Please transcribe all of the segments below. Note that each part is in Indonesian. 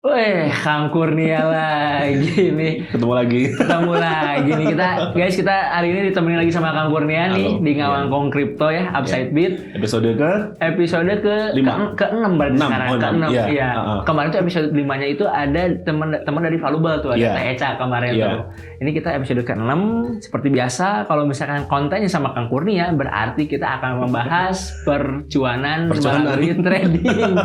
Weh, Kang Kurnia lagi nih. Ketemu lagi nih kita hari ini ditemenin lagi sama Kang Kurnia nih Halo. di Ngawangkong Crypto ya, Upside Beat. Episode ke Episode ke-6 berarti Enam. sekarang. Oh, enam. Ke-6. Iya. Iya. Heeh. Kemarin tuh episode 5-nya itu ada teman dari Valuable tuh, ada Iya. Teh Eca kemarin Iya. tuh. Ini kita episode ke-6 seperti biasa kalau misalkan kontennya sama Kang Kurnia berarti kita akan membahas percuanan melalui trading.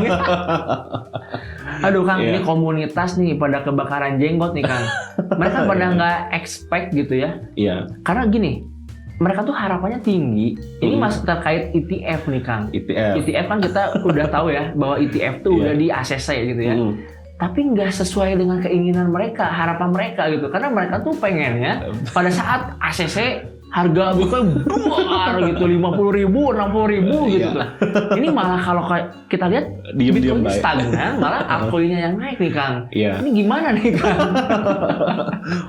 Aduh Kang, Iya. ini komunitas nih pada kebakaran jenggot nih Kang. Mereka pada nggak expect gitu ya. Iya, Karena gini, mereka tuh harapannya tinggi. Ini masih terkait ETF nih Kang. ETF. ETF kan kita udah tahu ya bahwa ETF tuh Iya. udah di ACC gitu ya. Mm. Tapi nggak sesuai dengan keinginan mereka, harapan mereka gitu. Karena mereka tuh pengennya pada saat ACC harga Bitcoin duar gitu, 50.000, 60.000 gitu Iya. tuh. Ini malah kalau kita lihat Diem-diem Bitcoin baik. stagnan, malah altcoinnya yang naik nih Kang. Iya. Ini gimana nih Kang?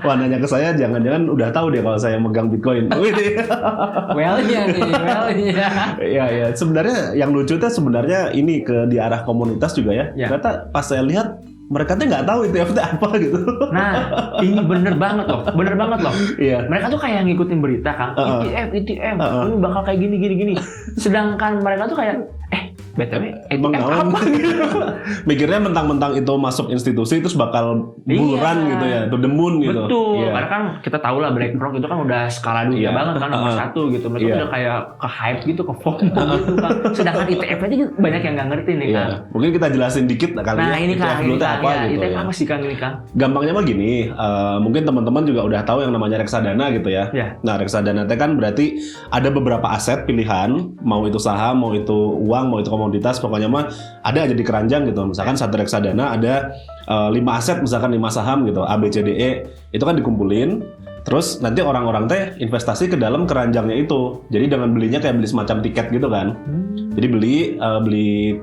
Wah, nanya ke saya jangan-jangan udah tahu deh kalau saya megang Bitcoin. Wih. Well-nya nih, well-nya. Iya. Sebenarnya yang lucu tuh sebenarnya ini di arah komunitas juga ya. Ya. Ternyata pas saya lihat mereka tuh nggak tahu ETF itu apa gitu. Nah, ini bener banget loh. Iya. Mereka tuh kayak ngikutin berita Kang, ETF, ini bakal kayak gini. Sedangkan mereka tuh kayak, BTW, Emang ETF naon? apa gitu? Mikirnya mentang-mentang itu masuk institusi terus bakal bulan Iya. gitu ya, to the moon gitu. Betul, Iya. karena kan kita tahu lah BlackRock itu kan udah skala dunia Iya. banget kan nomor satu gitu. Mereka Iya. udah kayak ke hype gitu, ke FOMO gitu kan. Sedangkan ETF aja banyak yang nggak ngerti nih Iya. Kang. Mungkin kita jelasin dikit kali Nah ya. ini Kang, ETF dulu tuh apa gitu ETF ya. apa sih Kang ini Kang? Gampangnya mah gini, mungkin teman-teman juga udah tahu yang namanya reksadana gitu ya. Iya. Nah, reksadana itu kan berarti ada beberapa aset pilihan, mau itu saham, mau itu uang, mau itu komoditas, pokoknya mah ada aja di keranjang gitu. Misalkan satu reksadana ada 5 aset, misalkan 5 saham gitu, A, B, C, D, E, itu kan dikumpulin. Terus nanti orang-orang teh investasi ke dalam keranjangnya itu. Jadi dengan belinya kayak beli semacam tiket gitu kan. Jadi beli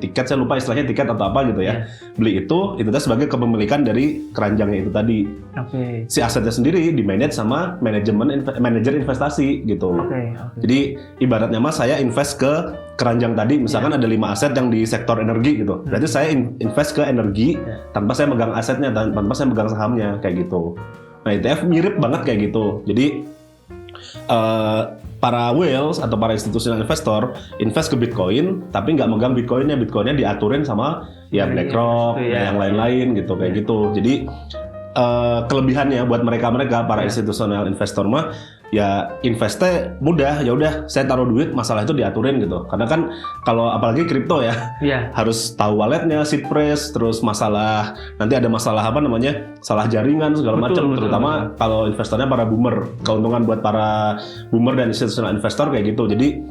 tiket, saya lupa istilahnya tiket atau apa gitu ya. Beli itu teh sebagai kepemilikan dari keranjangnya itu tadi. Oke. Si asetnya sendiri di-manage sama manajer investasi gitu. Oke. Jadi ibaratnya mas saya invest ke keranjang tadi, misalkan ada 5 aset yang di sektor energi gitu. Berarti saya invest ke energi tanpa saya megang asetnya, tanpa saya megang sahamnya kayak gitu. Nah ETF mirip banget kayak gitu. Jadi para whales atau para institutional investor invest ke Bitcoin, tapi nggak megang Bitcoinnya diaturin sama ya BlackRock, yang lain-lain gitu kayak gitu. Jadi kelebihannya buat mereka para institutional investor mah ya investnya mudah, ya udah saya taruh duit, masalah itu diaturin gitu. Karena kan kalau apalagi kripto ya, harus tahu walletnya, seed phrase, terus masalah nanti ada masalah apa namanya salah jaringan segala macam, terutama kalau investornya para boomer, keuntungan buat para boomer dan institutional investor kayak gitu. Jadi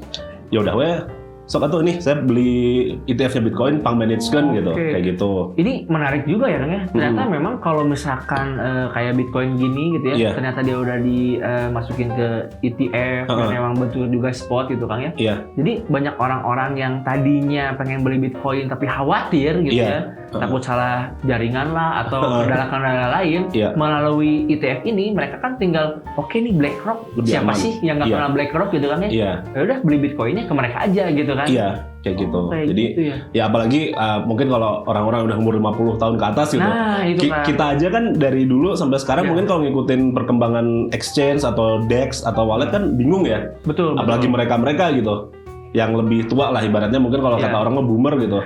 ya udah sok atuh nih saya beli ETF-nya Bitcoin pang management gitu, kayak gitu. Ini menarik juga ya Kang ya. Ternyata memang kalau misalkan kayak Bitcoin gini gitu ya, ternyata dia udah dimasukin ke ETF dan memang betul juga spot gitu Kang ya. Jadi banyak orang-orang yang tadinya pengen beli Bitcoin tapi khawatir gitu ya, takut salah jaringan lah atau kendala-kendala lain, melalui ETF ini mereka kan tinggal oke nih BlackRock, lebih siapa aman. sih yang nggak kenal BlackRock gitu kan ya. Ya udah beli Bitcoinnya ke mereka aja gitu kan. Iya, kayak gitu. Kayak Jadi gitu ya apalagi mungkin kalau orang-orang udah umur 50 tahun ke atas gitu. Nah, itu kan. Kita aja kan dari dulu sampai sekarang mungkin kalau ngikutin perkembangan exchange atau DEX atau wallet kan bingung ya. Betul. Apalagi mereka-mereka gitu. Yang lebih tua lah ibaratnya, mungkin kalau kata orang mah boomer gitu.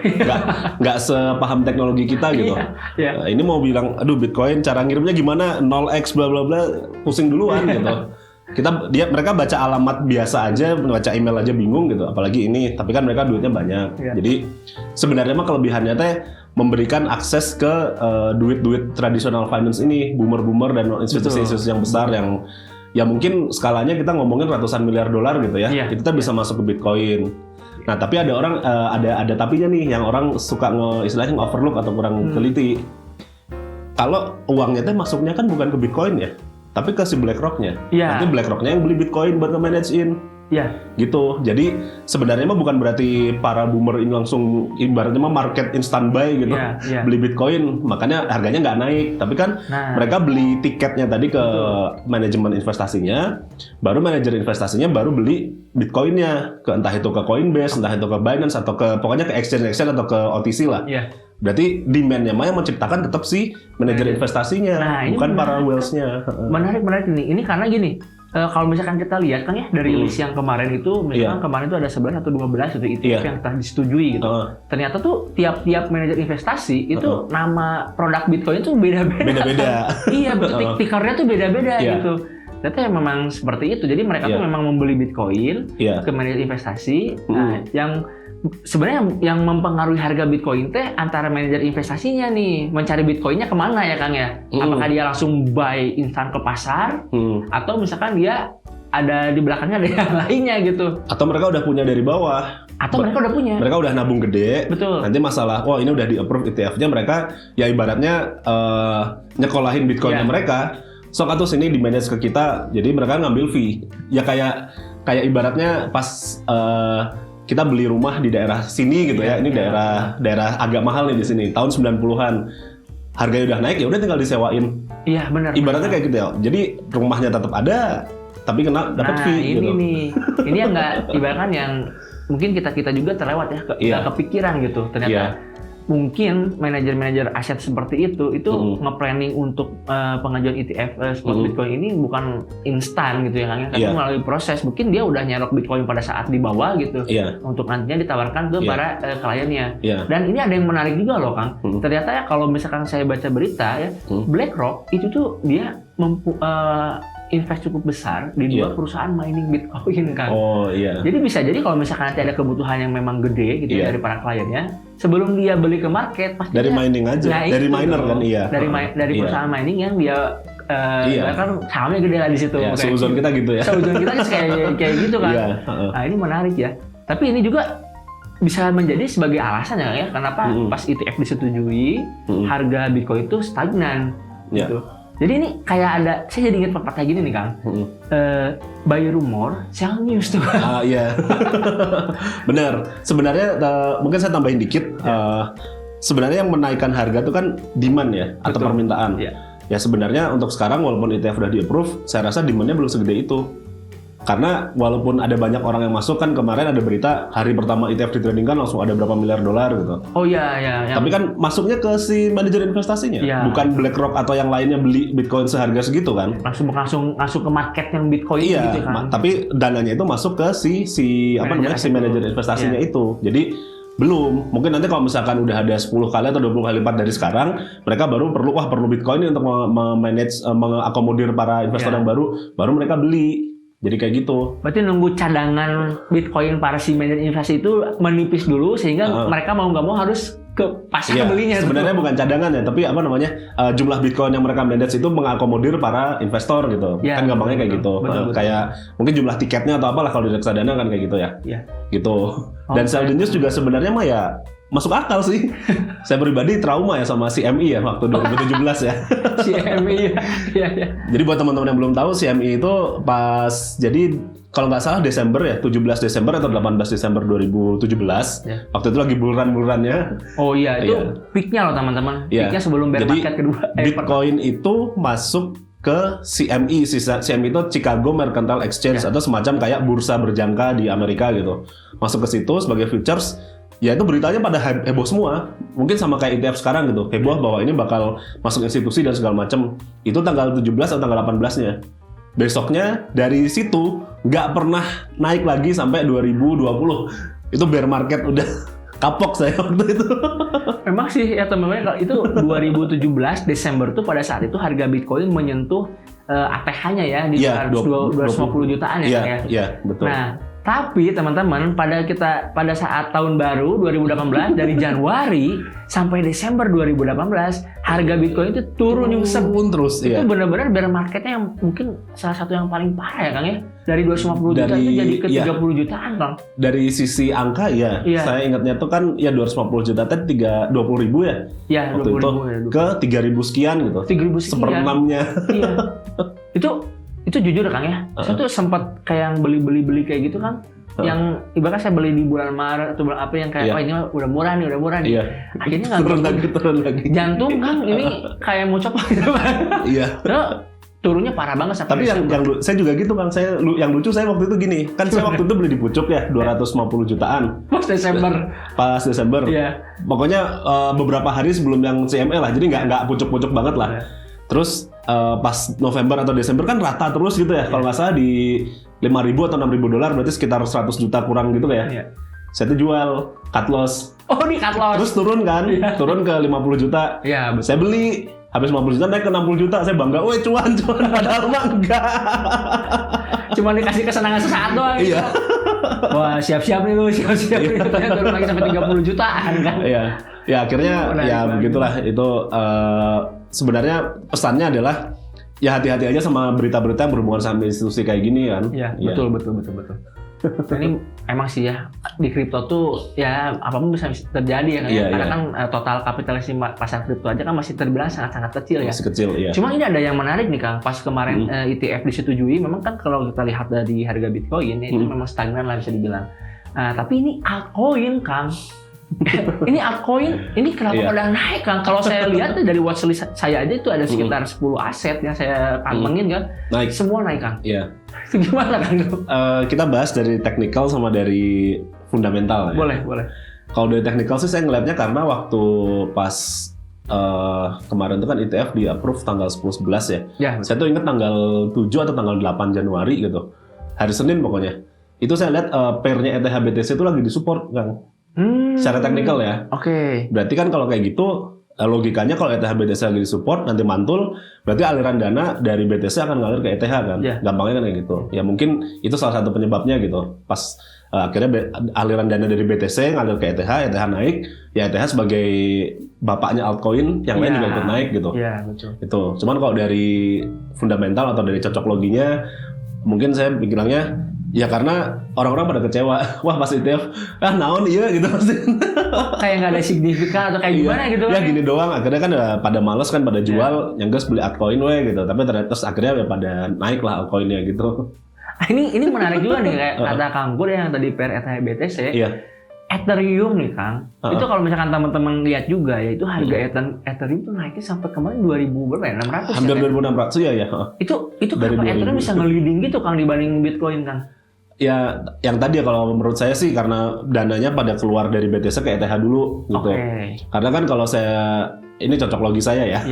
Nggak sepaham teknologi kita gitu. Nah, ini mau bilang aduh Bitcoin cara ngirimnya gimana 0x bla bla bla, pusing duluan gitu. Mereka baca alamat biasa aja, baca email aja bingung gitu, apalagi ini. Tapi kan mereka duitnya banyak. Jadi sebenarnya mah kelebihannya teh memberikan akses ke duit-duit tradisional finance ini, boomer-boomer dan institusi-institusi yang besar yang ya mungkin skalanya kita ngomongin ratusan miliar dolar gitu ya. Itu kita bisa masuk ke Bitcoin. Nah, tapi ada orang ada tapinya nih yang orang suka istilahnya overlook atau kurang teliti. Kalau uangnya teh masuknya kan bukan ke Bitcoin ya, tapi ke si BlackRock-nya. Nanti BlackRock-nya yang beli Bitcoin buat nge-manage-in. Gitu. Jadi sebenarnya mah bukan berarti para boomer ini langsung ibaratnya mah market instant buy gitu. Beli Bitcoin, makanya harganya nggak naik. Tapi kan mereka beli tiketnya tadi ke manajemen investasinya, baru manajer investasinya baru beli Bitcoinnya ke entah itu ke Coinbase, entah itu ke Binance atau ke pokoknya ke exchange atau ke OTC lah. Berarti demand-nya mah yang menciptakan tetap si manajer investasinya, bukan para whales-nya. Menarik ini. Ini karena gini, kalau misalkan kita lihat kan ya dari list yang kemarin itu, misalkan kemarin itu ada 11 atau 12 itu ETF yang telah disetujui gitu. Ternyata tuh tiap manajer investasi itu nama produk Bitcoin itu beda-beda. Iya, betul. Tickernya tuh beda-beda gitu. Ternyata memang seperti itu. Jadi mereka tuh memang membeli Bitcoin ke manajer investasi. Nah, yang sebenarnya yang mempengaruhi harga Bitcoin teh antara manajer investasinya nih mencari Bitcoinnya kemana ya Kang ya? Apakah dia langsung buy instan ke pasar atau misalkan dia ada di belakangnya ada yang lainnya gitu? Atau mereka udah punya dari bawah? Atau mereka udah punya? Mereka udah nabung gede. Betul. Nanti masalah, wah ini udah di approve ETF-nya, mereka ya ibaratnya nyekolahin Bitcoinnya mereka. Sok atau sini di manage ke kita, jadi mereka ngambil fee. Ya kayak ibaratnya pas kita beli rumah di daerah sini gitu ya. Ini daerah agak mahal nih di sini. Tahun 90-an. Harganya udah naik, ya udah tinggal disewain. Iya, benar. Ibaratnya kayak gitu ya. Jadi rumahnya tetap ada, tapi kena dapat fee ini gitu. Ini yang enggak ibaratkan yang mungkin kita juga terlewat ya, kepikiran gitu. Ternyata mungkin manajer-manajer aset seperti itu nge-planning untuk pengajuan ETF spot Bitcoin ini bukan instan gitu ya Kang ya, tapi melalui proses. Mungkin dia udah nyerok Bitcoin pada saat di bawah gitu untuk nantinya ditawarkan ke para kliennya. Dan ini ada yang menarik juga loh Kang. Ternyata ya kalau misalkan saya baca berita ya, BlackRock itu tuh dia invest cukup besar di dua perusahaan mining Bitcoin kan. Jadi bisa jadi kalau misalkan nanti ada kebutuhan yang memang gede gitu dari para kliennya, sebelum dia beli ke market pasti dari mining aja, dari miner kan dari perusahaan mining yang dia kan sahamnya gede lah di situ. Seuzon kita gitu ya. Seuzon kita kayak gitu kan. Nah ini menarik ya. Tapi ini juga bisa menjadi sebagai alasan ya kenapa pas ETF disetujui harga Bitcoin itu stagnan gitu. Jadi ini kayak ada, saya jadi ingat pepatah gini nih Kang, buy rumor, sell news tuh. Iya, benar. Sebenarnya mungkin saya tambahin dikit, sebenarnya yang menaikkan harga itu kan demand ya, atau permintaan. Ya sebenarnya untuk sekarang walaupun ETF udah di-approve, saya rasa demand-nya belum segede itu. Karena walaupun ada banyak orang yang masuk, kan kemarin ada berita hari pertama ETF di trading kan langsung ada berapa miliar dolar gitu. Oh iya. Tapi kan masuknya ke si manajer investasinya, bukan BlackRock atau yang lainnya beli Bitcoin seharga segitu kan. Langsung masuk ke market yang Bitcoin gitu kan. Tapi dananya itu masuk ke si manajer investasinya itu. Jadi belum. Mungkin nanti kalau misalkan udah ada 10 kali atau 20 kali lipat dari sekarang, mereka baru perlu Bitcoin ini untuk memanage, mengakomodir para investor yang baru mereka beli. Jadi kayak gitu. Berarti nunggu cadangan Bitcoin para si manajer investasi itu menipis dulu sehingga mereka mau nggak mau harus ke pasar belinya. Sebenarnya bukan cadangan ya, tapi jumlah Bitcoin yang mereka manage itu mengakomodir para investor gitu. Kan gampangnya kayak gitu. Betul. Kayak mungkin jumlah tiketnya atau apalah kalau di reksadana kan kayak gitu ya. Gitu. Dan sell the news juga sebenarnya mah ya masuk akal sih. Saya pribadi trauma ya sama CME ya waktu 2017 ya. CME ya. Jadi buat teman-teman yang belum tahu, CME itu jadi kalau nggak salah Desember ya, 17 Desember atau 18 Desember 2017. Waktu itu lagi bulan-bulannya. Oh iya, itu peak-nya loh teman-teman. Peak-nya sebelum bear market kedua. Bitcoin itu masuk ke CME. CME itu Chicago Mercantile Exchange atau semacam kayak bursa berjangka di Amerika gitu. Masuk ke situ sebagai futures. Ya itu beritanya pada heboh semua. Mungkin sama kayak ETF sekarang gitu. Heboh bahwa ini bakal masuk institusi dan segala macam. Itu tanggal 17 atau tanggal 18-nya. Besoknya dari situ nggak pernah naik lagi sampai 2020. Itu bear market udah kapok saya waktu itu. Memang sih ya teman-teman, kalau itu 2017 Desember tuh pada saat itu harga Bitcoin menyentuh ATH-nya ya di 250 jutaan ya. Iya, betul. Nah, tapi teman-teman pada saat tahun baru 2018 dari Januari sampai Desember 2018 harga Bitcoin itu turun terus. Itu benar-benar bear marketnya yang mungkin salah satu yang paling parah ya Kang ya. Dari 250 juta itu jadi ke 30 jutaan Kang. Dari sisi angka saya ingatnya tuh kan ya 250 juta tadi 20 ribu ya. Iya, 20 ribu. Ke 3.000 sekian gitu. 3.000 sekian. Seperenamnya. Iya. Itu jujur Kang ya, saya tuh sempat kayak yang beli kayak gitu kan, yang ibaratnya saya beli di bulan Maret atau bulan April yang kayak ini udah murah nih, akhirnya nggak turun lagi. Jantung Kang ini kayak mau copot gitu kan, turunnya parah banget sampai. Tapi yang saya juga gitu Kang, yang lucu saya waktu itu gini, kan saya waktu itu beli di pucuk ya 250 jutaan. Pas Desember. Iya. Pokoknya beberapa hari sebelum yang CME lah, jadi nggak pucuk-pucuk banget lah. Terus pas November atau Desember kan rata terus gitu ya. Kalau nggak salah di 5.000 atau 6.000 dolar, berarti sekitar 100 juta kurang gitu ya. Saya tuh jual cut loss. Oh, ini cut loss. Terus turun kan, turun ke 50 juta. Iya, betul. Saya beli, habis 50 juta naik ke 60 juta. Saya bangga, woi cuan. Padahal mah enggak. Cuma dikasih kesenangan sesaat doang. Iya. Wah, siap-siap nih lu, siap-siap nih. Ternyata turun lagi sampai 30 jutaan kan. Iya. Ya akhirnya ya begitulah. Itu sebenarnya pesannya adalah ya hati-hati aja sama berita-berita yang berhubungan sama institusi kayak gini kan. Iya, betul. Ini emang sih ya, di kripto tuh ya apapun bisa terjadi ya kan. Karena kan total kapitalisasi pasar kripto aja kan masih terbilang sangat-sangat kecil ya. Masih kecil, iya. Cuma ini ada yang menarik nih Kang, pas kemarin ETF disetujui, memang kan kalau kita lihat dari harga Bitcoin itu memang stagnan lah bisa dibilang. Tapi ini altcoin Kang. Ini altcoin, ini kenapa pada naik Kang? Kalau saya lihat dari watchlist saya aja itu ada sekitar 10 aset yang saya pantengin kan. Naik. Semua naik Kang. Iya. Itu gimana Kang? Kita bahas dari technical sama dari fundamental. Boleh. Kalau dari technical sih saya ngeliatnya karena waktu pas kemarin itu kan ETF di approve tanggal 10-11 ya. Saya tuh ingat tanggal 7 atau tanggal 8 Januari gitu. Hari Senin pokoknya. Itu saya lihat pairnya ETH BTC itu lagi disupport Kang. Secara teknikal ya. Oke. Berarti kan kalau kayak gitu logikanya kalau ETH BTC lagi disupport nanti mantul, berarti aliran dana dari BTC akan ngalir ke ETH kan. Gampangnya kan kayak gitu. Ya mungkin itu salah satu penyebabnya gitu. Pas akhirnya aliran dana dari BTC ngalir ke ETH naik, ya ETH sebagai bapaknya altcoin yang lain juga ikut naik gitu. Iya, betul. Itu. Cuman kalau dari fundamental atau dari cocok loginya mungkin saya bilangnya ya karena orang-orang pada kecewa, wah pas ETF, naon iya gitu pasti. Kayak nggak ada signifikan atau kayak gimana gitu. Ya gini doang, akhirnya kan pada males kan pada jual, yang guys beli altcoin gitu. Tapi terus akhirnya ya pada naik lah altcoinnya gitu. Ini menarik juga nih kayak kata Kang Gur yang tadi pair ETH BTC. Iya. Ethereum nih Kang, itu kalau misalkan teman-teman lihat juga ya itu harga Ethereum tuh naiknya sampai kemarin 2.000 berapa ya? 600 hampir 2.600 ya. Itu kenapa Ethereum bisa nge-leading gitu Kang dibanding Bitcoin Kang? Ya, yang tadi ya kalau menurut saya sih karena dananya pada keluar dari BTC ke ETH dulu gitu. Karena kan kalau saya ini cocok logi saya ya.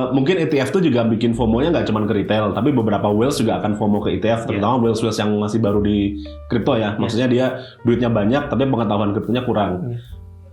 Mungkin ETF tuh juga bikin FOMO-nya nggak cuma ke retail, tapi beberapa whales juga akan FOMO ke ETF, terutama whales yang masih baru di kripto ya. Maksudnya dia duitnya banyak, tapi pengetahuan kriptonya kurang.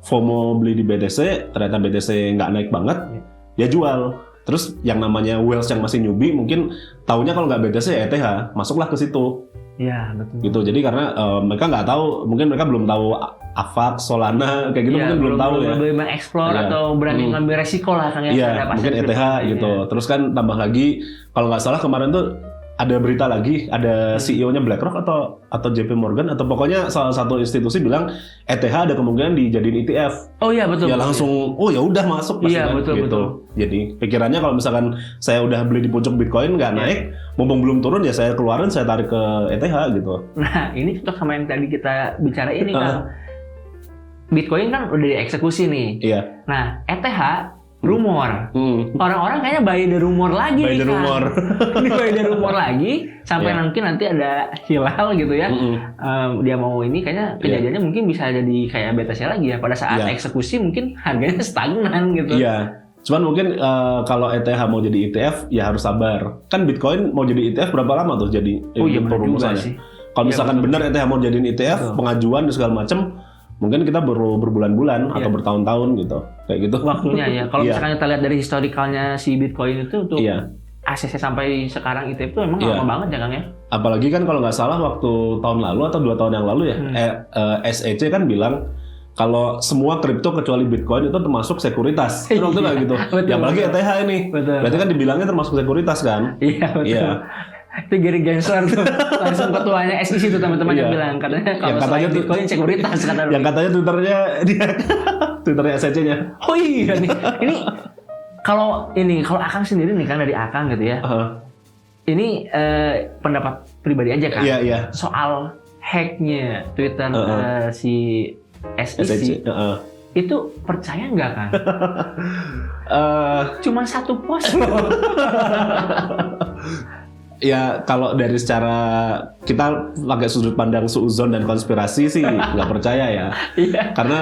FOMO beli di BTC, ternyata BTC nggak naik banget, dia jual. Terus yang namanya whales yang masih newbie mungkin taunya kalau nggak BTC ya ETH, masuklah ke situ. Iya betul. Gitu. Jadi karena mereka nggak tahu, mungkin mereka belum tahu Avax, Solana kayak gitu mungkin belum tahu ya. Belum mengeksplor atau berani ngambil resiko lah Kang ya. Iya, mungkin ETH gitu. Terus kan tambah lagi kalau nggak salah kemarin tuh ada berita lagi, ada CEO-nya BlackRock atau JP Morgan atau pokoknya salah satu institusi bilang ETH ada kemungkinan dijadiin ETF. Oh iya betul. Ya langsung oh ya udah masuk pasti kan gitu. Jadi pikirannya kalau misalkan saya udah beli di pucuk Bitcoin nggak naik, mumpung belum turun ya saya keluarin saya tarik ke ETH gitu. Nah, ini cocok sama yang tadi kita bicara ini kan. Bitcoin kan udah dieksekusi nih. Iya. Nah, ETH rumor. Orang-orang kayaknya buy the rumor lagi buy the rumor. Ini buy the rumor lagi sampai nanti ada hilal gitu ya. Dia mau ini kayaknya kejadiannya mungkin bisa jadi kayak BTC lagi ya. Pada saat eksekusi mungkin harganya stagnan gitu. Iya. Cuman mungkin kalau ETH mau jadi ETF ya harus sabar. Kan Bitcoin mau jadi ETF berapa lama tuh jadi perumusannya? Kalau misalkan benar ETH mau jadiin ETF, pengajuan dan segala macam, mungkin kita baru berbulan-bulan atau bertahun-tahun gitu. Kayak gitu. Waktunya ya. Kalau misalkan kita lihat dari historikalnya si Bitcoin itu tuh ACC sampai sekarang ETF itu emang lama banget ya Kang ya. Apalagi kan kalau nggak salah waktu tahun lalu atau 2 tahun yang lalu ya, SEC kan bilang kalau semua kripto kecuali Bitcoin itu termasuk sekuritas. Kan waktu nggak gitu. Ya apalagi ETH ini. Berarti kan dibilangnya termasuk sekuritas kan? Iya betul. Itu Gary Gensler tuh langsung ketuanya SEC tuh teman-teman yang bilang katanya kalau selain Bitcoin sekuritas kata yang katanya Twitternya SEC-nya. Oh iya nih. Kalau Akang sendiri nih kan dari Akang gitu ya. Ini pendapat pribadi aja kan. Soal hacknya Twitter si SEC. Itu percaya nggak kan? Cuma satu pos loh. Ya kalau dari secara kita pakai sudut pandang suuzon dan konspirasi sih nggak percaya ya. Iya. Karena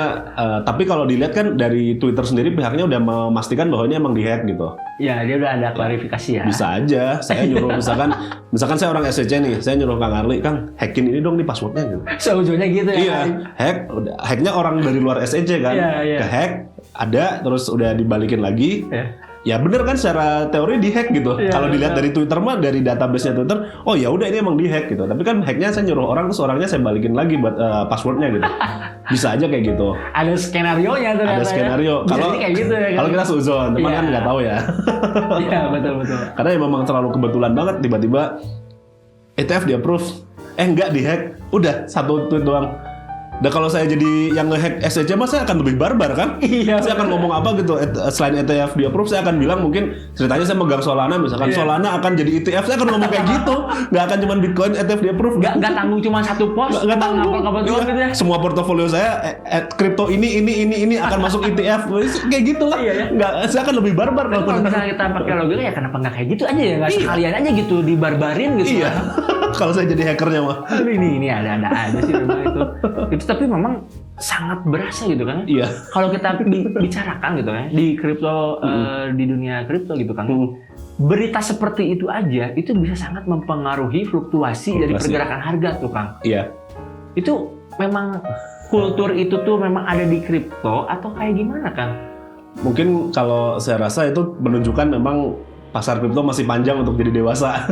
tapi kalau dilihat kan dari Twitter sendiri pihaknya udah memastikan bahwa ini emang dihack gitu. Ya dia udah ada klarifikasi ya. Bisa aja saya nyuruh misalkan saya orang SCC nih, saya nyuruh Kang Arli, Kang hackin ini dong nih passwordnya gitu. Seujungnya gitu ya. Iya, hacknya orang dari luar SCC kan, Iya. ke-hack ada terus udah dibalikin lagi. Ya bener kan secara teori dihack gitu. Kalau dilihat dari Twitter mah dari database-nya Twitter, oh ya udah ini emang dihack gitu. Tapi kan hacknya saya nyuruh orang terus orangnya saya balikin lagi buat passwordnya gitu. Bisa aja kayak gitu. Ada skenario-nya tuh. Ada skenario. Kalau kayak gitu ya. Kalau kita suzon, teman kan nggak tahu ya. Iya betul. Karena ya memang terlalu kebetulan banget tiba-tiba ETF di approve, enggak dihack, udah satu tweet doang. Dan kalau saya jadi yang nge-hack SCC mas saya akan lebih barbar kan? Iya. Saya akan ngomong apa gitu selain ETF di approve, saya akan bilang mungkin ceritanya saya megang Solana misalkan Solana akan jadi ETF, saya akan ngomong kayak gitu. Nggak akan cuma Bitcoin ETF di approve. Nggak tanggung cuma satu pos. Nggak tanggung. Gitu ya. Semua portofolio saya kripto ini akan masuk ETF. Kayak gitulah. Nggak, saya akan lebih barbar. Kalau misalnya kita pakai logika ya kenapa nggak kayak gitu aja ya? Nggak sekalian aja gitu dibarbarin gitu. Iya. Kalau saya jadi hackernya mah. Ini ada aja sih memang itu. Itu tapi memang sangat berasa gitu kan. Iya. Kalau kita bicarakan gitu ya di kripto di dunia kripto gitu kan. Berita seperti itu aja itu bisa sangat mempengaruhi fluktuasi dari pergerakan harga tuh Kang. Iya. Itu memang kultur itu tuh memang ada di kripto atau kayak gimana Kang? Mungkin kalau saya rasa itu menunjukkan memang pasar kripto masih panjang untuk jadi dewasa.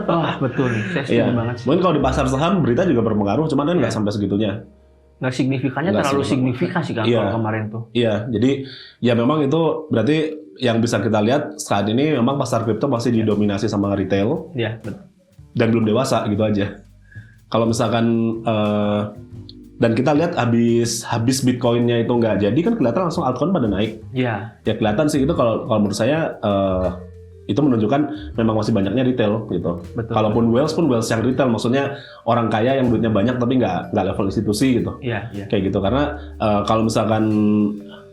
Wah betul nih, saya setuju banget. Mungkin kalau di pasar saham berita juga berpengaruh, cuman kan nggak sampai segitunya. Nggak signifikannya terlalu signifikan sih kan kalau kemarin tuh. Iya, jadi ya memang itu berarti yang bisa kita lihat saat ini memang pasar kripto masih didominasi sama retail. Iya betul. Dan belum dewasa gitu aja. Kalau misalkan dan kita lihat habis Bitcoin-nya itu nggak jadi kan kelihatan langsung altcoin pada naik. Iya. Ya kelihatan sih itu kalau menurut saya itu menunjukkan memang masih banyaknya retail gitu. Betul. Kalaupun wealth yang retail, maksudnya orang kaya yang duitnya banyak tapi nggak level institusi gitu. Iya. Kayak gitu karena kalau misalkan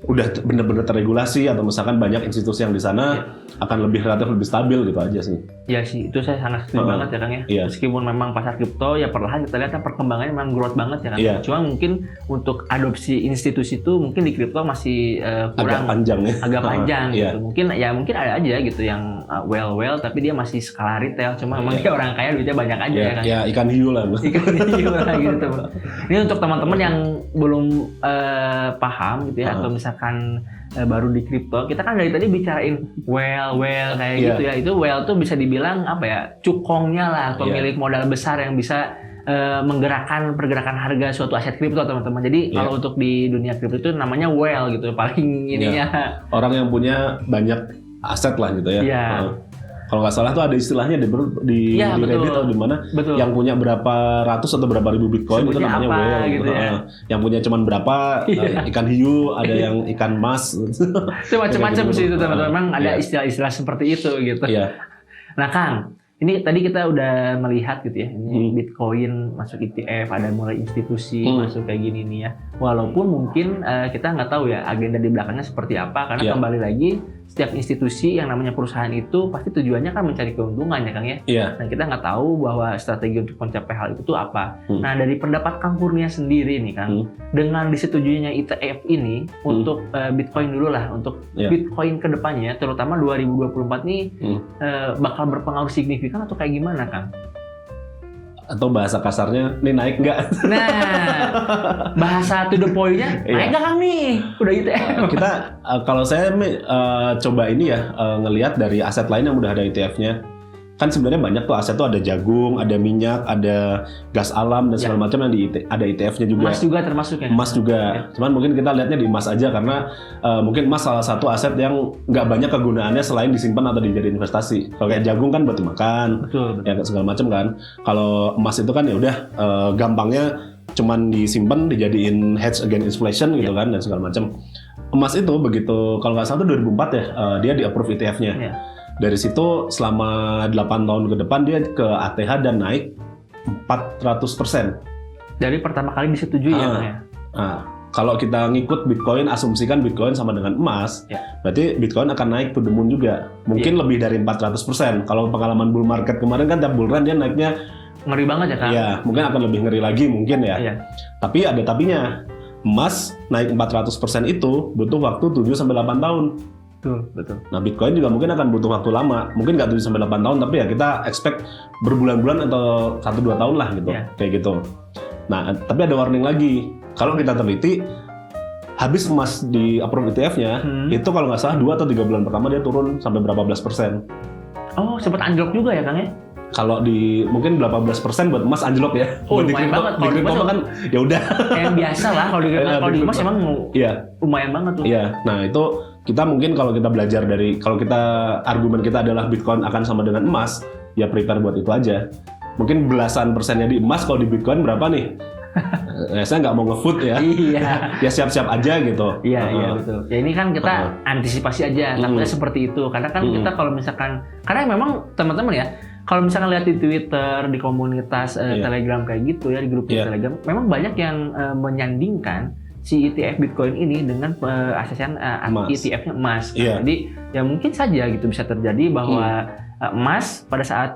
udah benar-benar terregulasi atau misalkan banyak institusi yang di sana akan relatif lebih stabil gitu aja sih. Iya sih, itu saya sangat setuju banget ya Kang ya. Iya. Meskipun memang pasar kripto ya perlahan kita lihat perkembangannya memang growth banget ya Kang. Iya. Cuma mungkin untuk adopsi institusi itu mungkin di kripto masih kurang agak panjang ya. Agak panjang Iya. gitu. Mungkin ada aja gitu yang well tapi dia masih skala retail. Cuma memang dia orang kaya duitnya banyak aja ya Kang. Ya ikan hiu lah. Ikan hiu lah gitu teman. Ini untuk teman-teman yang belum paham gitu ya atau misalkan baru di kripto, kita kan dari tadi bicarain well kayak gitu ya. Itu well tuh bisa dibilang apa ya, cukongnya lah, pemilik modal besar yang bisa menggerakkan pergerakan harga suatu aset kripto teman-teman. Jadi kalau untuk di dunia kripto itu namanya well gitu, paling ininya. Orang yang punya banyak aset lah gitu ya. Kalau nggak salah tuh ada istilahnya di Reddit atau di mana yang punya berapa ratus atau berapa ribu Bitcoin itu namanya whale gitu ya. Yang punya cuman berapa ikan hiu, ada yang ikan mas. Itu macam-macam sih itu teman-teman. Memang ada istilah-istilah seperti itu gitu. Nah Kang, ini tadi kita udah melihat gitu ya, ini Bitcoin masuk ETF, ada mulai institusi masuk kayak gini nih ya. Walaupun mungkin kita nggak tahu ya agenda di belakangnya seperti apa, karena kembali lagi setiap institusi yang namanya perusahaan itu pasti tujuannya kan mencari keuntungan ya Kang ya. Nah kita nggak tahu bahwa strategi untuk mencapai hal itu tuh apa. Nah dari pendapat Kang Kurnia sendiri nih Kang, dengan disetujuinya ETF ini untuk Bitcoin dulu lah, untuk Bitcoin kedepannya, terutama 2024 nih bakal berpengaruh signifikan atau kayak gimana Kang? Atau bahasa kasarnya, nih naik nggak? Nah, bahasa to the point-nya, naik nggak Kang nih? Udah ETF. Kita, kalau saya coba ini ya, ngelihat dari aset lain yang udah ada ETF-nya. Kan sebenarnya banyak tuh aset tuh, ada jagung, ada minyak, ada gas alam, dan segala macam yang ada ETF-nya juga. Emas juga termasuk ya? Emas juga. Cuman mungkin kita lihatnya di emas aja, karena mungkin emas salah satu aset yang nggak banyak kegunaannya selain disimpan atau dijadiin investasi. Kalau kayak jagung kan buat dimakan, ya segala macam kan. Kalau emas itu kan ya udah gampangnya cuman disimpan, dijadiin hedge against inflation gitu kan, dan segala macam. Emas itu begitu, kalau nggak salah itu 2004 ya, dia di-approve ETF-nya. Dari situ selama 8 tahun ke depan dia ke ATH dan naik 400%. Dari pertama kali disetujui ya? Nah, kalau kita ngikut Bitcoin, asumsikan Bitcoin sama dengan emas, berarti Bitcoin akan naik to the moon juga. Mungkin lebih dari 400%. Kalau pengalaman bull market kemarin kan tiap bull run dia naiknya ngeri banget ya kan? Iya, mungkin akan lebih ngeri lagi mungkin ya. Tapi ada tapinya. Emas naik 400% itu butuh waktu 7-8 tahun. Betul. Nah, Bitcoin juga mungkin akan butuh waktu lama. Mungkin nggak 7-8 tahun, tapi ya kita expect berbulan-bulan atau 1-2 tahun lah gitu. Kayak gitu. Nah, tapi ada warning lagi. Kalau kita teliti, habis emas di approve ETF-nya, itu kalau nggak salah 2 atau 3 bulan pertama dia turun sampai berapa belas persen. Oh, sempat anjlok juga ya Kang ya? Kalau di mungkin 18% buat emas anjlok ya. Oh, lumayan banget. Di kripto kan ya udah. Kayak biasa lah kalau di emas emang lumayan banget tuh. Iya. Nah, itu kita mungkin kalau kita belajar dari, kalau kita argumen kita adalah Bitcoin akan sama dengan emas, ya prepare buat itu aja. Mungkin belasan persennya di emas, kalau di Bitcoin berapa nih? Saya nggak mau nge-food ya. Ya siap-siap aja gitu. Iya betul. Ya ini kan kita antisipasi aja, takutnya seperti itu. Karena kan kita kalau misalkan, karena memang teman-teman ya, kalau misalkan lihat di Twitter, di komunitas Telegram kayak gitu ya, di grup Telegram, memang banyak yang menyandingkan si ETF Bitcoin ini dengan asesen ETF-nya emas. Jadi ya mungkin saja gitu bisa terjadi bahwa emas pada saat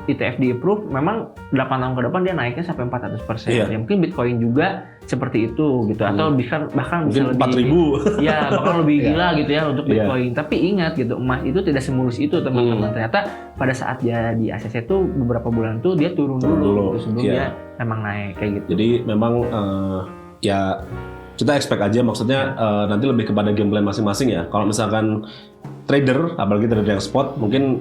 ETF di-approve memang 8 tahun ke depan dia naiknya sampai 400%. Ya mungkin Bitcoin juga seperti itu gitu, atau bahkan bisa lebih 4.000. Ya, bahkan lebih gila gitu ya untuk Bitcoin. Tapi ingat gitu, emas itu tidak semulus itu teman-teman. Ternyata pada saat dia di ACC itu beberapa bulan tuh dia turun dulu gitu, sebelum dia memang naik kayak gitu. Jadi memang ya kita expect aja, maksudnya nanti lebih kepada game plan masing-masing ya. Kalau misalkan trader, apalagi trader yang spot, mungkin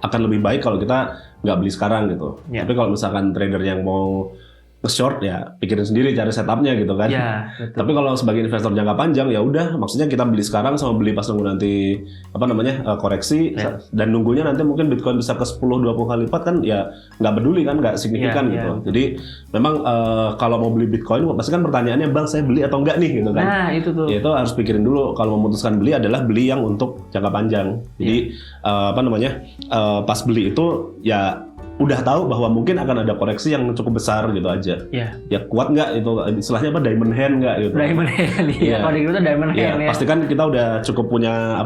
akan lebih baik kalau kita nggak beli sekarang gitu. Tapi kalau misalkan trader yang mau nge-short ya pikirin sendiri cari setupnya gitu kan. Tapi kalau sebagai investor jangka panjang ya udah, maksudnya kita beli sekarang sama beli pas nunggu nanti koreksi dan nunggunya nanti mungkin Bitcoin bisa ke 10-20 kali lipat kan ya nggak peduli kan, nggak signifikan gitu. Jadi memang kalau mau beli Bitcoin pasti kan pertanyaannya, Bang saya beli atau enggak nih gitu kan. Nah itu tuh. Ya itu harus pikirin dulu, kalau memutuskan beli adalah beli yang untuk jangka panjang. Jadi pas beli itu ya udah tahu bahwa mungkin akan ada koreksi yang cukup besar gitu aja. Ya kuat nggak itu, istilahnya apa, diamond hand nggak gitu. Diamond hand, kalau di itu diamond hand ya. Pasti kan kita udah cukup punya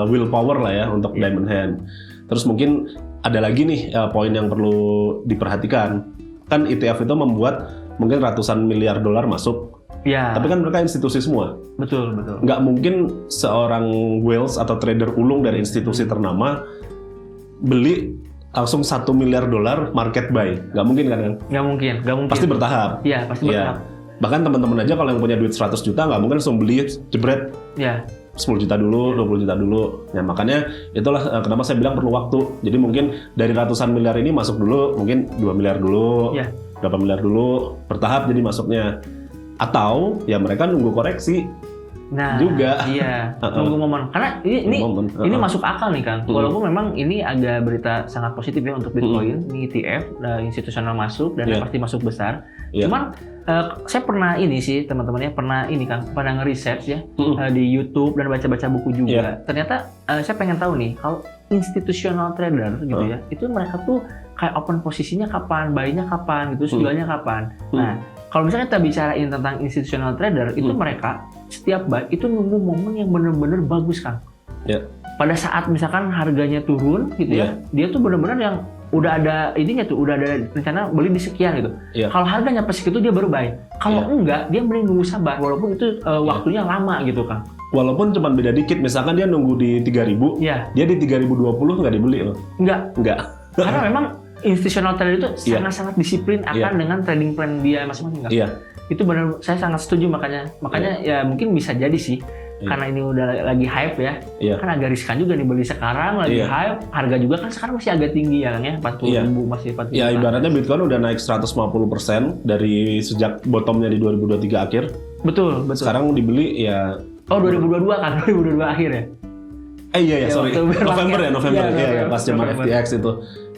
willpower lah ya untuk diamond hand. Terus mungkin ada lagi nih poin yang perlu diperhatikan. Kan ETF itu membuat mungkin ratusan miliar dolar masuk. Tapi kan mereka institusi semua. Betul. Nggak mungkin seorang whales atau trader ulung dari institusi ternama beli langsung 1 miliar dolar market buy. Nggak mungkin kan? Nggak mungkin. Pasti bertahap. Iya, pasti bertahap. Bahkan teman-teman aja kalau yang punya duit 100 juta nggak mungkin langsung beli jebret. 10 juta dulu, 20 juta dulu. Nah makanya itulah kenapa saya bilang perlu waktu. Jadi mungkin dari ratusan miliar ini masuk dulu, mungkin 2 miliar dulu, berapa miliar dulu, bertahap jadi masuknya. Atau ya mereka nunggu koreksi. Juga. Nunggu momen. Karena ini masuk akal nih Kang. Walaupun memang ini agak berita sangat positif ya untuk Bitcoin, ini ETF institusional masuk dan pasti masuk besar. Cuman saya pernah ini sih teman-temannya pernah ini Kang, pada nge-research ya di YouTube dan baca-baca buku juga. Ternyata saya pengen tahu nih kalau institutional trader gitu ya, itu mereka tuh kayak open posisinya kapan, buy-nya kapan gitu, jualnya kapan. Nah, kalau misalnya kita bicarain tentang institutional trader, itu mereka setiap buy itu nunggu momen yang benar-benar bagus Kang. Pada saat misalkan harganya turun gitu ya, dia tuh benar-benar yang udah ada ininya tuh, udah ada rencana beli di sekian gitu. Kalau harganya pas segitu dia baru buy. Kalau enggak, dia mending nunggu sabar walaupun itu waktunya lama gitu Kang. Walaupun cuma beda dikit, misalkan dia nunggu di 3.000, dia di 3.020 nggak dibeli loh. Enggak. Karena memang institutional trader itu sangat-sangat disiplin akan dengan trading plan dia masing-masing. Itu benar, saya sangat setuju makanya ya mungkin bisa jadi sih. Karena ini udah lagi hype ya, kan agak riskan juga nih beli sekarang lagi hype, harga juga kan sekarang masih agak tinggi ya Kang ya, 40.000 masih 40.000. Ya ibaratnya Bitcoin udah naik 150% dari sejak bottomnya di 2023 akhir. Betul. Sekarang dibeli ya. 2022 kan, 2022 akhir ya. Sorry. November ya, pas zaman FTX itu.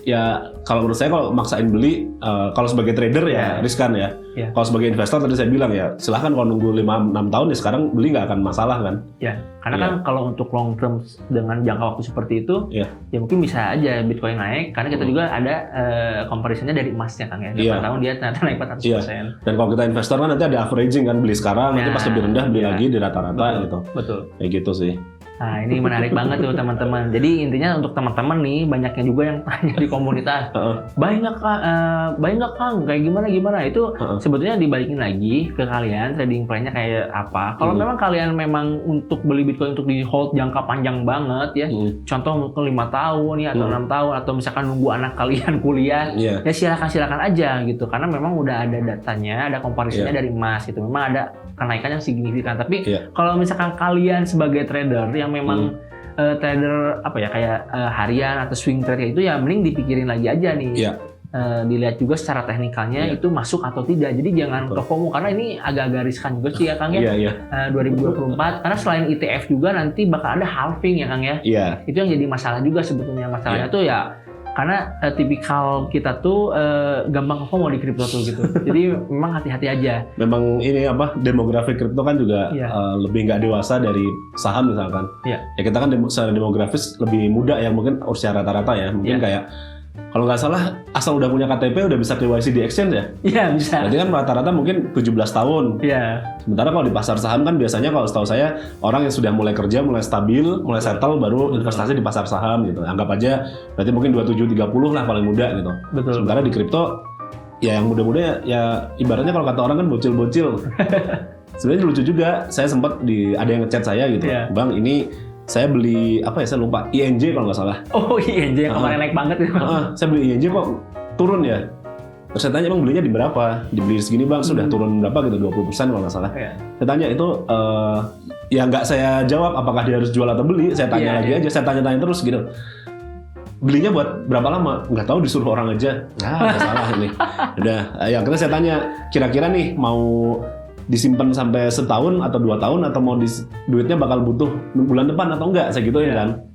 Ya kalau menurut saya kalau maksain beli, kalau sebagai trader ya riskan ya. Yeah. Kalau sebagai investor tadi saya bilang ya, silahkan kalau nunggu 5-6 tahun ya sekarang beli nggak akan masalah kan? Ya, karena kan kalau untuk long term dengan jangka waktu seperti itu, ya mungkin bisa aja Bitcoin naik, karena kita juga ada comparisonnya dari emasnya kan ya. 8 tahun dia ternyata naik 400%. Dan kalau kita investor kan nanti ada averaging kan, beli sekarang, nanti pas lebih rendah beli lagi di rata-rata gitu. Betul. Kayak gitu sih. Nah ini menarik banget tuh teman-teman. Jadi intinya untuk teman-teman nih, banyaknya juga yang tanya di komunitas, baik nggak Kang, kayak gimana? Itu sebetulnya dibalikin lagi ke kalian trading plan-nya kayak apa. Kalau memang kalian memang untuk beli Bitcoin untuk di hold jangka panjang banget ya, contoh mungkin 5 tahun ya atau 6 tahun, atau misalkan nunggu anak kalian kuliah, ya silakan aja gitu. Karena memang udah ada datanya, ada comparisonnya dari emas gitu. Memang ada kenaikan yang signifikan. Tapi kalau misalkan kalian sebagai trader yang memang trader apa ya kayak harian atau swing trade itu, ya mending dipikirin lagi aja nih. Dilihat juga secara teknikalnya itu masuk atau tidak. Jadi jangan FOMO, karena ini agak-agak riskan juga sih ya Kang ya. 2024 karena selain ETF juga nanti bakal ada halving ya Kang ya. Itu yang jadi masalah juga sebetulnya. Masalahnya tuh ya karena tipikal kita tuh gampang FOMO di kripto tuh gitu. Jadi memang hati-hati aja. Memang ini demografi kripto kan juga lebih nggak dewasa dari saham misalkan. Ya kita kan secara demografis lebih muda ya, mungkin usia rata-rata ya. Mungkin kayak kalau nggak salah asal udah punya KTP udah bisa KYC di exchange ya? Iya bisa. Berarti kan rata-rata mungkin 17 tahun. Iya. Sementara kalau di pasar saham kan biasanya kalau setahu saya orang yang sudah mulai kerja, mulai stabil, mulai settle baru investasi di pasar saham gitu. Anggap aja berarti mungkin 27-30 lah paling muda gitu. Betul. Sementara di kripto ya yang muda-muda ya ibaratnya kalau kata orang kan bocil-bocil. Sebenarnya lucu juga, saya sempat ada yang ngechat saya gitu. Bang ini saya beli saya lupa INJ kalau nggak salah. Oh INJ yang kemarin naik banget itu. Saya beli INJ kok turun ya. Terus saya tanya bang belinya di berapa? Dibeli segini bang sudah turun berapa gitu 20% kalau nggak salah. Saya tanya itu ya nggak saya jawab apakah dia harus jual atau beli. Saya tanya lagi aja. Saya tanya terus gitu. Belinya buat berapa lama? Nggak tahu, disuruh orang aja. Nggak salah ini. Udah. Yang kedua saya tanya kira-kira nih mau disimpan sampai setahun atau 2 tahun atau mau duitnya bakal butuh bulan depan atau enggak, saya gituin kan.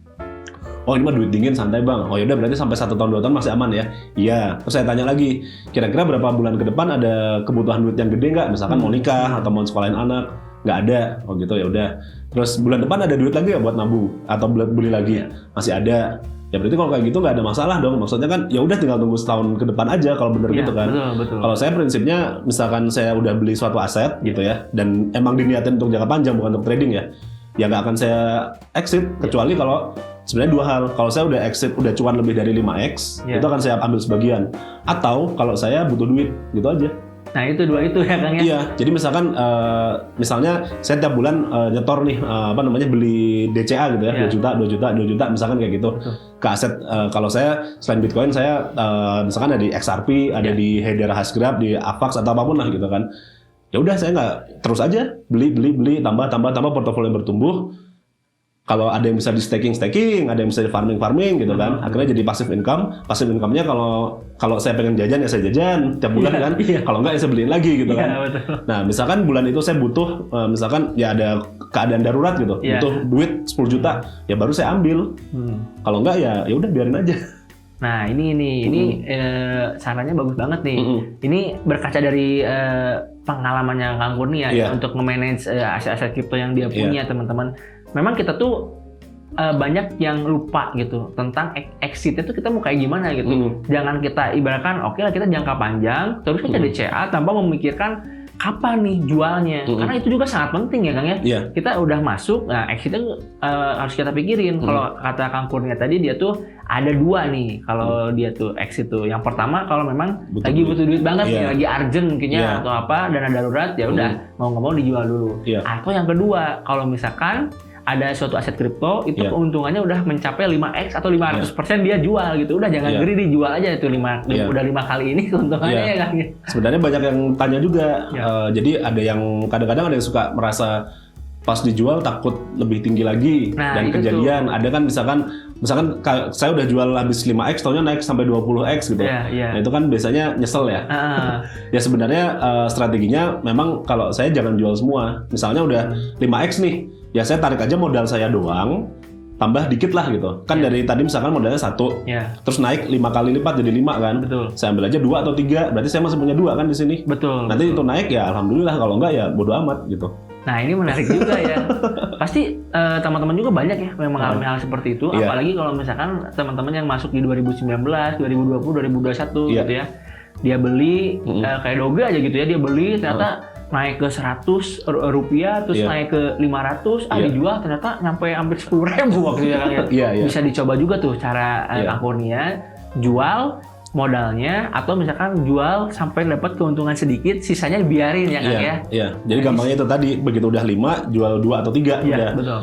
Oh ini mah duit dingin santai bang. Oh yaudah berarti sampai 1 tahun 2 tahun masih aman ya. Iya. Terus saya tanya lagi, kira-kira berapa bulan ke depan ada kebutuhan duit yang gede nggak? Misalkan mau nikah atau mau sekolahin anak? Nggak ada. Oh gitu ya udah. Terus bulan depan ada duit lagi ya buat nabung atau beli lagi? Masih ada. Ya berarti kalau kayak gitu nggak ada masalah dong. Maksudnya kan ya udah tinggal tunggu setahun ke depan aja kalau bener gitu kan. Betul. Kalau saya prinsipnya misalkan saya udah beli suatu aset gitu ya dan emang diniatin untuk jangka panjang bukan untuk trading ya nggak akan saya exit kecuali kalau sebenarnya 2 hal. Kalau saya udah exit udah cuan lebih dari 5x itu akan saya ambil sebagian. Atau kalau saya butuh duit gitu aja. Nah itu 2 itu ya Kang ya? Iya, jadi misalkan misalnya saya tiap bulan nyetor nih beli DCA gitu ya, 2 juta misalkan kayak gitu. Ke aset kalau saya selain Bitcoin saya misalkan ada di XRP, ada di Hedera Hashgraph, di Avax atau apapun lah gitu kan. Ya udah saya nggak terus aja beli tambah portofolio bertumbuh. Kalau ada yang bisa di staking, ada yang bisa di farming gitu kan. Akhirnya jadi passive income. Passive income-nya kalau saya pengen jajan ya saya jajan tiap bulan kan. Kalau enggak ya saya beliin lagi gitu kan. Betul. Nah, misalkan bulan itu saya butuh misalkan ya ada keadaan darurat gitu, butuh duit 10 juta, ya baru saya ambil. Kalau enggak ya udah biarin aja. Nah, ini sarannya bagus banget nih. Ini berkaca dari pengalamannya Kang Kurnia ya untuk nge-manage aset-aset kripto yang dia punya, teman-teman. Memang kita tuh banyak yang lupa gitu tentang exit itu kita mau kayak gimana gitu. Jangan kita ibaratkan oke lah kita jangka panjang terus kita DCA tanpa memikirkan kapan nih jualnya. Karena itu juga sangat penting ya Kang ya. Kita udah masuk, nah exit itu harus kita pikirin. Kalau kata Kang Kurnia tadi dia tuh ada 2 nih kalau dia tuh exit tuh. Yang pertama kalau memang butuh duit banget nih, lagi urgent mungkinnya atau apa dana darurat ya udah mau nggak mau dijual dulu. Atau yang kedua kalau misalkan ada suatu aset kripto itu keuntungannya udah mencapai 5x atau 500% dia jual gitu. Udah jangan greedy, dijual aja itu udah 5 kali ini keuntungannya ya kan. Sebenarnya banyak yang tanya juga. Jadi ada yang kadang-kadang ada yang suka merasa pas dijual takut lebih tinggi lagi dan kejadian tuh. Ada kan misalkan saya udah jual habis 5x tahunnya naik sampai 20x gitu. Nah itu kan biasanya nyesel ya. Ya sebenarnya strateginya memang kalau saya jangan jual semua. Misalnya udah 5x nih, ya saya tarik aja modal saya doang. tambah dikit lah gitu. Kan dari tadi misalkan modalnya 1, terus naik 5 kali lipat jadi 5 kan. Betul. Saya ambil aja 2 atau 3, berarti saya masih punya 2 kan di sini. Betul. Nanti itu naik ya alhamdulillah, kalau enggak ya bodo amat gitu. Nah ini menarik juga ya. Pasti teman-teman juga banyak ya yang mengalami hal seperti itu. Apalagi kalau misalkan teman-teman yang masuk di 2019, 2020, 2021 gitu ya. Dia beli kayak Doge aja gitu ya. Dia beli ternyata naik ke 100 rupiah, terus naik ke 500, dijual ternyata nyampe hampir 10.000 waktu itu kan ya. Bisa dicoba juga tuh cara Kangkurnia, jual modalnya atau misalkan jual sampai dapat keuntungan sedikit, sisanya biarin ya Kang ya. Iya. Jadi gampangnya itu tadi, begitu udah 5 jual 2 atau 3 udah. Betul.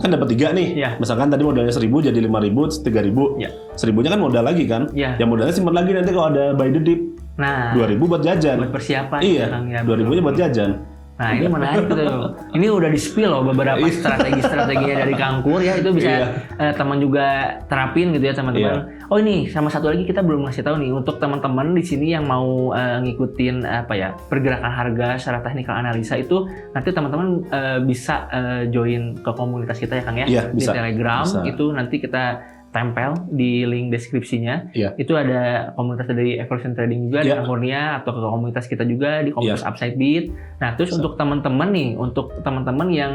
Kan dapat 3 nih. Misalkan tadi modalnya 1.000 jadi 5.000, 3.000. 1.000-nya kan modal lagi kan. Yang modalnya simpan lagi nanti kalau ada buy the dip. Nah, 2.000 buat jajan. Buat persiapan. Iya. 2.000-nya buat jajan. Nah ini menarik tuh. Ini udah di-spill loh beberapa strategi-strateginya dari Kangkur ya. Itu bisa teman juga terapin gitu ya teman-teman. Oh ini sama satu lagi kita belum ngasih tahu nih untuk teman-teman di sini yang mau ngikutin pergerakan harga secara teknikal analisa itu, nanti teman-teman bisa join ke komunitas kita ya Kang ya. Di Telegram itu nanti kita tempel di link deskripsinya. Itu ada komunitas dari Evolution Trading juga di Kangkurnia, atau ke komunitas kita juga di komunitas Upside Beat. Nah, terus untuk teman-teman nih, untuk teman-teman yang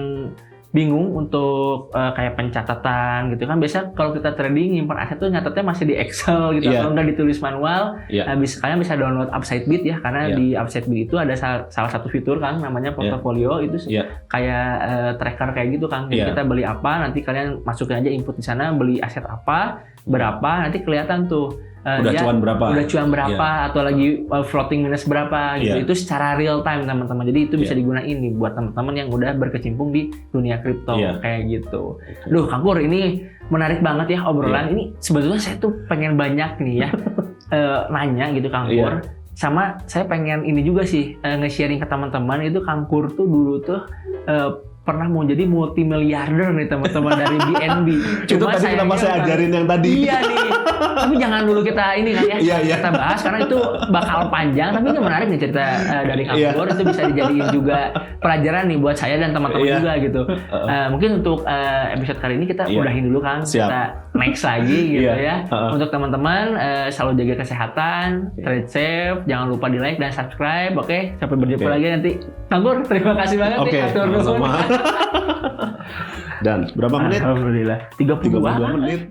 bingung untuk kayak pencatatan gitu kan, biasa kalau kita trading nyimpan aset tuh nyatetnya masih di Excel gitu, atau enggak ditulis manual. Kalian bisa download Upside Beat ya, karena di Upside Beat itu ada salah satu fitur kan namanya portofolio. Itu kayak tracker kayak gitu kan. Jadi kita beli apa, nanti kalian masukin aja input di sana, beli aset apa, berapa, nanti kelihatan tuh udah cuan berapa, atau lagi floating minus berapa gitu. Itu secara real time teman-teman. Jadi itu bisa digunain nih buat teman-teman yang udah berkecimpung di dunia kripto kayak gitu. Duh, Kangkur, ini menarik banget ya obrolan ini. Sebetulnya saya tuh pengen banyak nih ya nanya gitu Kangkur. Sama saya pengen ini juga sih nge-sharing ke teman-teman itu, Kangkur tuh dulu tuh pernah mau jadi multimiliarder nih teman-teman dari BNB. Cuma tadi kenapa saya ajarin yang tadi? Iya nih. Tapi jangan dulu kita ini kan ya. Kita bahas karena itu bakal panjang. Tapi ini menarik nih cerita dari Kangkur. Itu bisa dijadiin juga pelajaran nih buat saya dan teman-teman juga gitu. Mungkin untuk episode kali ini kita udahin dulu Kang. Kita next lagi gitu ya. Untuk teman-teman selalu jaga kesehatan, trade safe, jangan lupa di like dan subscribe. Oke, sampai berjumpa lagi nanti. Kangkur, terima kasih banget nih. Dan berapa menit? Alhamdulillah 32 menit.